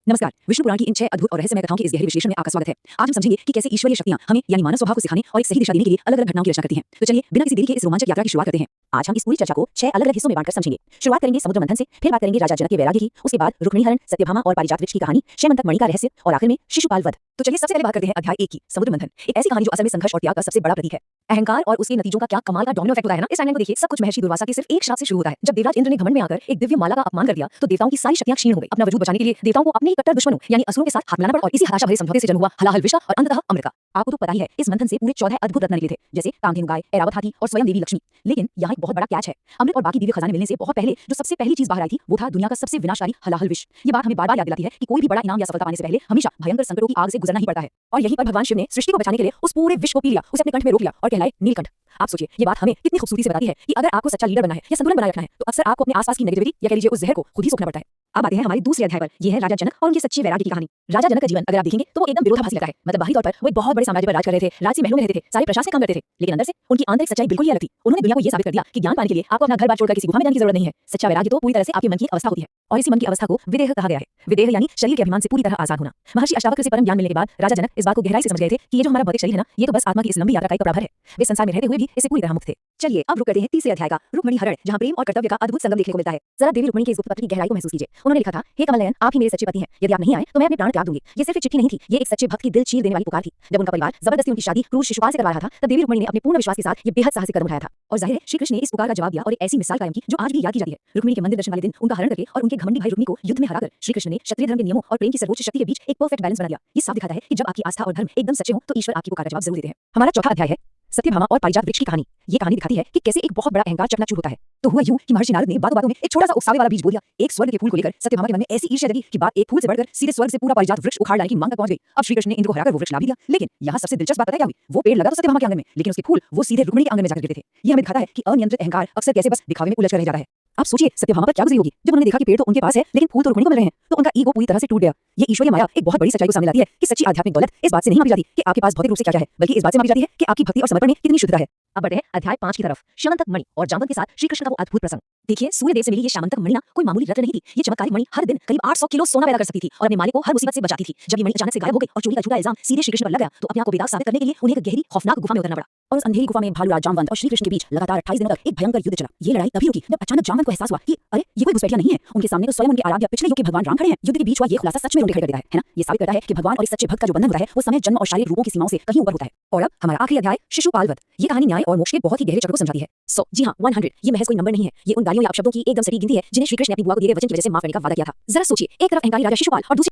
नमस्कार। विष्णु पुराण की इन 6 अद्भुत और रहस्यमय कथाओं के इस गहरे विश्लेषण में आपका स्वागत है। आज हम समझेंगे कि कैसे ईश्वरीय शक्तियां हमें यानी मानव स्वभाव को सिखाने और एक सही दिशा देने के लिए अलग-अलग घटनाओं की रचना करती हैं। तो चलिए बिना किसी देरी के इस रोमांचक यात्रा की शुरुआत करते हैं। आज हम इस पूरी चर्चा को 6 अलग-अलग हिस्सों में बांटकर समझेंगे। शुरुआत करेंगे समुद्र मंथन से, फिर बात करेंगे राजा जनक के वैराग्य की, उसके बाद रुक्मिणीहरण, सत्यभामा और पारिजात वृक्ष की कहानी, शैमंतक मणि का रहस्य और आखिर में शिशुपाल वध। तो चलिए सबसे पहले बात करते हैं अध्याय 1 की, समुद्र मंथन। एक ऐसी कहानी जो असल में संघर्ष और त्याग का सबसे बड़ा प्रतीक है। अहंकार और उसके नतीजों का क्या कमाल का डोमिनो इफेक्ट होता है ना। इस टाइमलाइन को देखिए, सब कुछ महर्षि दुर्वासा के सिर्फ एक श्राप से शुरू होता है। जब देवराज इंद्र ने घमंड में आकर एक दिव्य माला का अपमान कर दिया तो देवताओं की सारी शक्तियां क्षीण हो गई। अपना वजूद बचाने के लिए देवताओं को अपने ही कट्टर दुश्मनों यानी असुरों के साथ हाथ मिलाना पड़ा और इसी हताशा भरे समझौते से जन्म हुआ हलाहल विष और अंततः अमृत का। आपको तो पता ही है, इस मंथन से पूरे 14 अद्भुत रत्न निकले थे, जैसे कामधेनु गाय, ऐरावत हाथी और स्वयं देवी लक्ष्मी। लेकिन यहाँ एक बहुत बड़ा कैच है। अमृत और बाकी दिव्य खजाने मिलने से बहुत पहले जो सबसे पहली चीज बाहर आई थी वो था दुनिया का सबसे विनाशकारी हलाहल विष। ये बात हमें बार-बार याद दिलाती है कि कोई भी बड़ा इनाम या सफलता पाने से पहले हमेशा भयंकर संकटों की आग से गुजरना ही पड़ता है। और यहीं पर भगवान शिव ने सृष्टि को बचाने के लिए उस पूरे विष को पी लिया, उसे अपने कंठ में रोक लिया और कहलाए नीलकंठ। आप सोचिए, ये बात हमें कितनी खूबसूरती से बताती है कि अगर आपको सच्चा लीडर बनना है या संतुलन बनाए रखना है तो अक्सर आपको अपने आसपास की नेगेटिविटी या कह लीजिए उस जहर को खुद ही सोखना पड़ता है। अब आते हैं हमारे दूसरे अध्याय पर। ये है राजा जनक और उनके सच्चे वैराग्य की कहानी। राजा जनक का जीवन अगर आप देखेंगे तो वो एकदम विरोधाभासी लगता है। मतलब बाहरी तौर पर वो एक बहुत बड़े साम्राज्य पर राज कर रहे थे, राजसी महलों में रहते थे, सारे प्रशासनिक काम करते थे, लेकिन अंदर से उनकी आंतरिक सच्चाई बिल्कुल ही अलग थी। उन्होंने दुनिया को ये साबित कर दिया कि ज्ञान पाने के लिए आपको अपना घर बार छोड़कर किसी गुफा में जाने की जरूरत नहीं है। सच्चा वैराग्य तो पूरी तरह से आपके मन की अवस्था होती है और इसी मन की अवस्था को विदेह कहा गया है। विदेह यानी शरीर के अभिमान से पूरी तरह आजाद होना। महर्षि अष्टावक्र से परम ज्ञान मिलने के बाद राजा जनक इस बात को गहराई से समझ गए थे कि ये जो हमारा भौतिक शरीर है ना, ये तो बस आत्मा की इस लंबी यात्रा का एक कपड़ा भर है। वे संसार में रहते हुए भी इससे पूरी तरह मुक्त थे। चलिए अब रुक करते हैं तीसरे अध्याय का, रुक्मिणीहरण, जहां प्रेम और कर्तव्य का अद्भुत संगम देखने को मिलता है। जरा देवी रुक्मिणी के इस गुप्त पत्र की गहराई को महसूस कीजिए। उन्होंने लिखा था, हे कमल नयन, आप ही मेरे सच्चे पति हैं। यदि आप नहीं आए तो मैं अपने प्राण त्याग दूंगी। ये सिर्फ एक चिट्ठी नहीं थी, ये एक सच्चे भक्त की दिल चीर देने वाली पुकार थी। जब उनका परिवार जबरदस्ती उनकी शादी क्रूर शिशुपाल से करवा रहा था तब देवी रुक्मिणी ने अपने पूर्ण विश्वास के साथ ये बेहद साहसिक कदम उठाया था। और जाहिर है श्री कृष्ण ने इस पुकार का जवाब दिया और एक ऐसी मिसाल कायम की जो आज भी याद की जाती है। रुक्मिणी के मंदिर दर्शन वाले दिन उनका हरण करके और उनके घमंडी भाई रुक्मी को युद्ध में हराकर श्री कृष्ण ने क्षत्रिय धर्म के नियमों और प्रेम की सर्वोच्च शक्ति के बीच एक परफेक्ट बैलेंस बना दिया। ये साफ दिखाता है कि जब आपकी आस्था और धर्म एकदम सच्चे हो तो ईश्वर आपकी पुकार का जवाब जरूर देते हैं। हमारा चौथा अध्याय है सत्यभामा और पारिजात वृक्ष की कहानी। ये कहानी दिखाती है कि कैसे एक बहुत बड़ा अहंकार चकनाचूर होता है। तो हुआ यूं कि महर्षि नारद ने बातों बातों में एक छोटा सा उकसावे वाला बीज बो दिया। एक स्वर्ग के फूल को लेकर सत्यभामा के मन में ऐसी ईर्ष्या जगी कि बात एक फूल से बढ़कर सीधे स्वर्ग से पूरा पारिजात वृक्ष उखाड़ लाने की मांग तक पहुंच गई। अब श्री कृष्ण ने इंद्र को हराकर वो वृक्ष ला भी दिया। लेकिन यहाँ सबसे दिलचस्प बात पता है क्या हुई? वो पेड़ लगा तो सत्यभामा के आंगन में, लेकिन उसके फूल वो सीधे रुक्मिणी के आंगन में जाकर गिरते थे। ये हमें दिखाता है कि अनियंत्रित अहंकार अक्सर कैसे बस दिखावे में उलझ कर रह जाता है। आप सोचिए सत्यभामा पर क्या गुजरी होगी जब उन्होंने देखा कि पेड़ तो उनके पास है लेकिन फूल तो रुक्मिणी को मिल रहे हैं, तो उनका ईगो पूरी तरह से टूट गया। ये ईश्वरीय माया एक बहुत बड़ी सच्चाई को सामने लाती है कि सच्ची आध्यात्मिक दौलत इस बात से नहीं मापी जाती कि आपके पास भौतिक रूप से क्या है, बल्कि इस बात से मापी जाती है कि आपकी भक्ति और समर्पण में कितनी शुद्धता है। अब बढ़ते हैं अध्याय 5 की तरफ, शैमंतक मणि और जामवंत के साथ श्री कृष्ण का वो अद्भुत प्रसंग। देखिए, सूर्यदेव से मिली ये शैमंतक मणि ना कोई मामूली रत्न नहीं थी। ये चमत्कारी मणि हर दिन करीब 800 किलो सोना पैदा कर सकती थी और अपने मालिक को हर मुसीबत से बचाती थी। जब ये मणि अचानक से गायब हो गई और चोरी का झूठा इल्जाम सीधे श्री कृष्ण पर लग गया तो अपने आप को बेदाग साबित करने के लिए उन्हें एक गहरी खौफनाक गुफा में उतरना पड़ा। और उस अंधेरी गुफा में भालूराज जामवंत और श्री कृष्ण के बीच लगातार 28 दिनों तक एक भयंकर युद्ध चला। ये लड़ाई तभी रुकी जब अचानक जामवंत को एहसास हुआ कि अरे ये कोई घुसपैठिया नहीं है, उनके सामने तो स्वयं उनके आराध्य पिछले युग के भगवान राम खड़े हैं। युद्ध के बीच हुआ ये खुलासा सच में रोंगटे खड़े कर देता है ना। ये साबित करता है कि भगवान और इस सच्चे भक्त का जो बंधन होता है वो समय, जन्म और शारीरिक रूपों की सीमाओं से कहीं ऊपर होता है। और अब हमारा आखिरी अध्याय शिशुपाल वध। ये कहानी न्याय और मोक्ष के बहुत ही गहरे चक्र को समझाती है। जी हाँ, 100 ये महज कोई नंबर नहीं है, ये उन गालियों या अपशब्दों की एकदम सटीक गिनती है जिन्हें श्री कृष्ण ने अपनी बुआ को दिए गए वचन की वजह से माफ करने का वादा किया था। जरा सोचिए, एक तरफ अहंकारी राजा शिशुपाल और दूसरी